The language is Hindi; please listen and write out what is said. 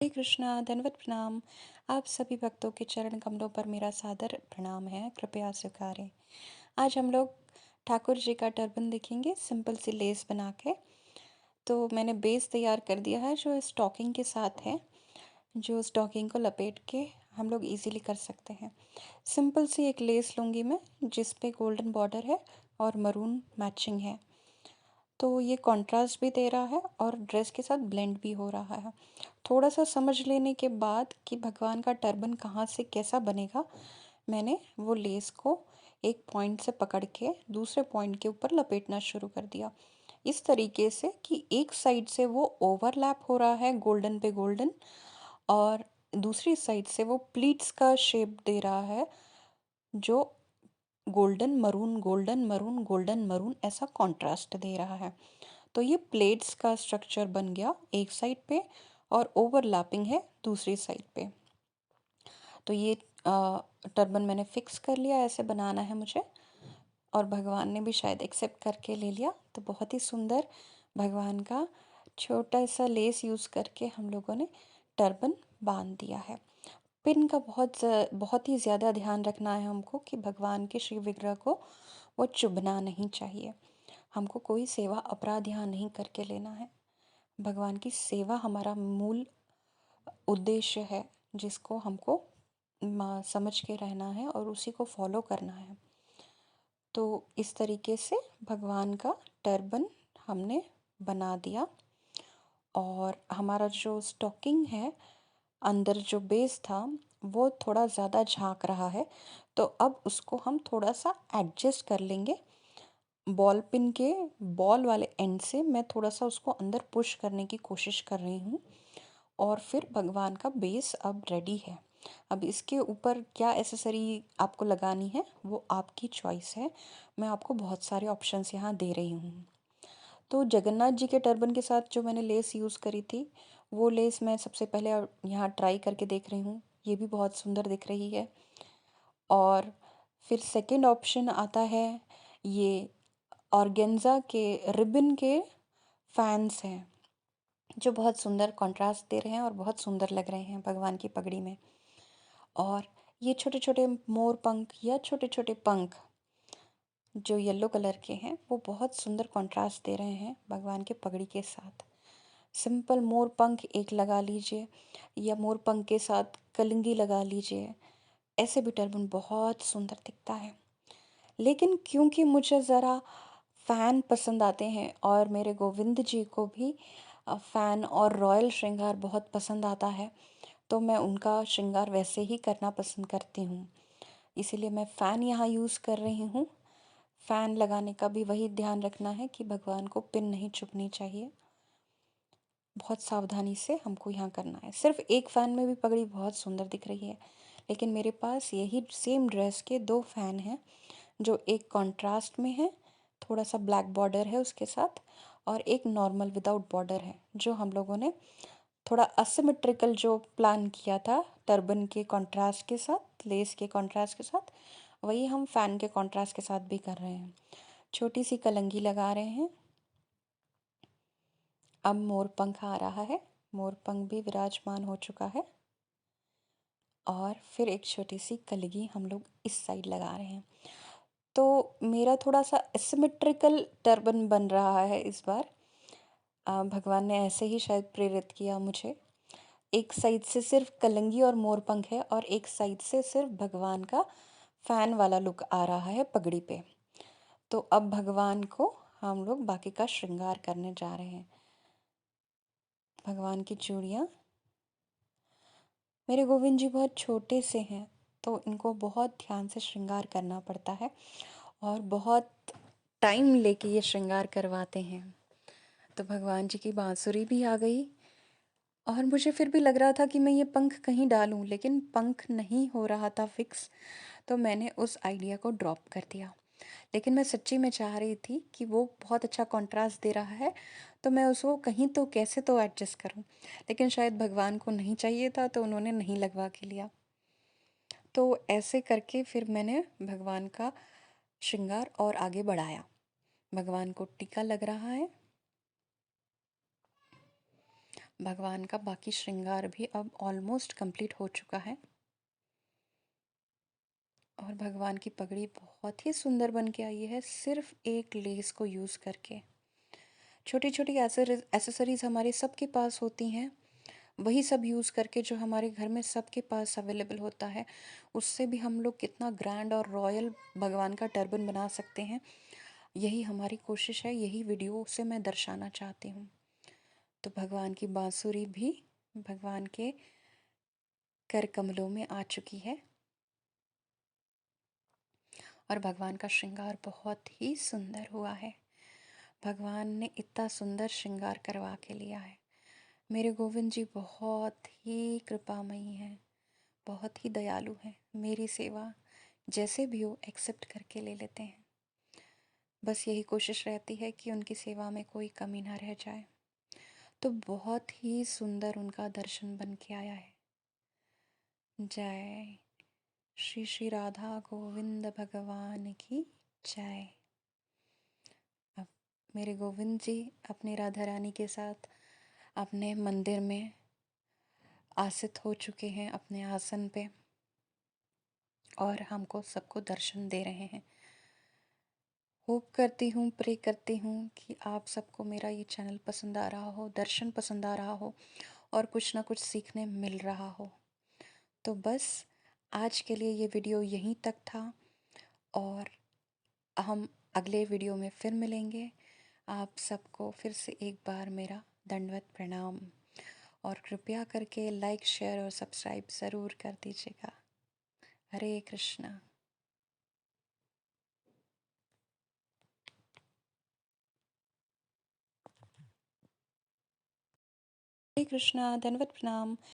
हरे कृष्णा, दंडवत प्रणाम। आप सभी भक्तों के चरण कमलों पर मेरा सादर प्रणाम है, कृपया स्वीकारें। आज हम लोग ठाकुर जी का टर्बन देखेंगे, सिंपल सी लेस बना के। तो मैंने बेस तैयार कर दिया है जो स्टॉकिंग के साथ है, जो स्टॉकिंग को लपेट के हम लोग इजीली कर सकते हैं। सिंपल सी एक लेस लूँगी मैं, जिस पे गोल्डन बॉर्डर है और मरून मैचिंग है। तो ये कॉन्ट्रास्ट भी दे रहा है और ड्रेस के साथ ब्लेंड भी हो रहा है। थोड़ा सा समझ लेने के बाद कि भगवान का टर्बन कहाँ से कैसा बनेगा, मैंने वो लेस को एक पॉइंट से पकड़ के दूसरे पॉइंट के ऊपर लपेटना शुरू कर दिया, इस तरीके से कि एक साइड से वो ओवरलैप हो रहा है गोल्डन पे गोल्डन, और दूसरी साइड से वो प्लीट्स का शेप दे रहा है, जो golden maroon golden maroon golden maroon ऐसा कॉन्ट्रास्ट दे रहा है। तो ये प्लेट्स का स्ट्रक्चर बन गया एक साइड पे और ओवरलैपिंग है दूसरी साइड पे। तो ये टर्बन मैंने फिक्स कर लिया, ऐसे बनाना है मुझे, और भगवान ने भी शायद एक्सेप्ट करके ले लिया। तो बहुत ही सुंदर भगवान का छोटा सा लेस यूज़ करके हम लोगों ने टर्बन बांध दिया है। पिन का बहुत ही ज़्यादा ध्यान रखना है हमको कि भगवान के श्री विग्रह को वो चुभना नहीं चाहिए। हमको कोई सेवा अपराध यहाँ नहीं करके लेना है। भगवान की सेवा हमारा मूल उद्देश्य है, जिसको हमको समझ के रहना है और उसी को फॉलो करना है। तो इस तरीके से भगवान का टर्बन हमने बना दिया, और हमारा जो स्टॉकिंग है, अंदर जो बेस था वो थोड़ा ज़्यादा झांक रहा है, तो अब उसको हम थोड़ा सा एडजस्ट कर लेंगे। बॉल पिन के बॉल वाले एंड से मैं थोड़ा सा उसको अंदर पुश करने की कोशिश कर रही हूँ, और फिर भगवान का बेस अब रेडी है। अब इसके ऊपर क्या एसेसरी आपको लगानी है वो आपकी चॉइस है। मैं आपको बहुत सारे ऑप्शंस यहाँ दे रही हूँ। तो जगन्नाथ जी के टर्बन के साथ जो मैंने लेस यूज़ करी थी, वो लेस मैं सबसे पहले यहाँ ट्राई करके देख रही हूँ। ये भी बहुत सुंदर दिख रही है। और फिर सेकंड ऑप्शन आता है, ये ऑर्गेन्जा के रिबन के फैंस हैं, जो बहुत सुंदर कंट्रास्ट दे रहे हैं और बहुत सुंदर लग रहे हैं भगवान की पगड़ी में। और ये छोटे छोटे मोर पंख या छोटे छोटे पंख जो येलो कलर के हैं, वो बहुत सुंदर कंट्रास्ट दे रहे हैं भगवान के पगड़ी के साथ। सिंपल मोर पंख एक लगा लीजिए, या मोर पंख के साथ कलंगी लगा लीजिए, ऐसे भी टर्बन बहुत सुंदर दिखता है। लेकिन क्योंकि मुझे ज़रा फ़ैन पसंद आते हैं और मेरे गोविंद जी को भी फ़ैन और रॉयल श्रृंगार बहुत पसंद आता है, तो मैं उनका श्रृंगार वैसे ही करना पसंद करती हूँ। इसीलिए मैं फ़ैन यहाँ यूज़ कर रही हूँ। फ़ैन लगाने का भी वही ध्यान रखना है कि भगवान को पिन नहीं चुभनी चाहिए। बहुत सावधानी से हमको यहाँ करना है। सिर्फ एक फ़ैन में भी पगड़ी बहुत सुंदर दिख रही है, लेकिन मेरे पास यही सेम ड्रेस के दो फ़ैन हैं, जो एक कॉन्ट्रास्ट में है, थोड़ा सा ब्लैक बॉर्डर है उसके साथ, और एक नॉर्मल विदाउट बॉर्डर है, जो हम लोगों ने थोड़ा असिमेट्रिकल जो प्लान किया था टर्बन के कॉन्ट्रास्ट के साथ, लेस के कॉन्ट्रास्ट के साथ, वही हम फ़ैन के कॉन्ट्रास्ट के साथ भी कर रहे हैं। छोटी सी कलंगी लगा रहे हैं। अब मोर पंख आ रहा है, मोर पंख भी विराजमान हो चुका है, और फिर एक छोटी सी कलगी हम लोग इस साइड लगा रहे हैं। तो मेरा थोड़ा सा एसिमेट्रिकल टर्बन बन रहा है इस बार। भगवान ने ऐसे ही शायद प्रेरित किया मुझे। एक साइड से सिर्फ कलंगी और मोरपंख है, और एक साइड से सिर्फ भगवान का फैन वाला लुक आ रहा है पगड़ी पे। तो अब भगवान को हम लोग बाकी का श्रृंगार करने जा रहे हैं। भगवान की चूड़ियाँ, मेरे गोविंद जी बहुत छोटे से हैं, तो इनको बहुत ध्यान से श्रृंगार करना पड़ता है, और बहुत टाइम लेके ये श्रृंगार करवाते हैं। तो भगवान जी की बांसुरी भी आ गई, और मुझे फिर भी लग रहा था कि मैं ये पंख कहीं डालूं, लेकिन पंख नहीं हो रहा था फिक्स, तो मैंने उस आइडिया को ड्रॉप कर दिया। लेकिन मैं सच्ची में चाह रही थी कि वो बहुत अच्छा कॉन्ट्रास्ट दे रहा है, तो मैं उसको कहीं तो कैसे तो एडजस्ट करूं, लेकिन शायद भगवान को नहीं चाहिए था, तो उन्होंने नहीं लगवा के लिया। तो ऐसे करके फिर मैंने भगवान का श्रृंगार और आगे बढ़ाया। भगवान को टीका लग रहा है, भगवान का बाकी श्रृंगार भी अब ऑलमोस्ट कंप्लीट हो चुका है और भगवान की पगड़ी बहुत ही सुंदर बन के आई है सिर्फ एक लेस को यूज़ करके। छोटी छोटी एसेसरीज हमारे सबके पास होती हैं, वही सब यूज़ करके जो हमारे घर में सबके पास अवेलेबल होता है, उससे भी हम लोग कितना ग्रैंड और रॉयल भगवान का टर्बन बना सकते हैं। यही हमारी कोशिश है, यही वीडियो से मैं दर्शाना चाहती हूँ। तो भगवान की बांसुरी भी भगवान के कर कमलों में आ चुकी है और भगवान का श्रृंगार बहुत ही सुंदर हुआ है। भगवान ने इतना सुंदर श्रृंगार करवा के लिया है। मेरे गोविंद जी बहुत ही कृपामयी हैं, बहुत ही दयालु हैं। मेरी सेवा जैसे भी हो एक्सेप्ट करके ले लेते हैं। बस यही कोशिश रहती है कि उनकी सेवा में कोई कमी ना रह जाए। तो बहुत ही सुंदर उनका दर्शन बन के आया है। जय श्री श्री राधा गोविंद भगवान की जय। अब मेरे गोविंद जी अपनी राधा रानी के साथ अपने मंदिर में आसित हो चुके हैं अपने आसन पे और हमको सबको दर्शन दे रहे हैं। होप करती हूँ, प्रे करती हूँ कि आप सबको मेरा ये चैनल पसंद आ रहा हो, दर्शन पसंद आ रहा हो और कुछ ना कुछ सीखने मिल रहा हो। तो बस आज के लिए ये वीडियो यहीं तक था और हम अगले वीडियो में फिर मिलेंगे। आप सबको फिर से एक बार मेरा दंडवत प्रणाम और कृपया करके लाइक, शेयर और सब्सक्राइब ज़रूर कर दीजिएगा। हरे कृष्णा। हरे कृष्णा, दंडवत प्रणाम।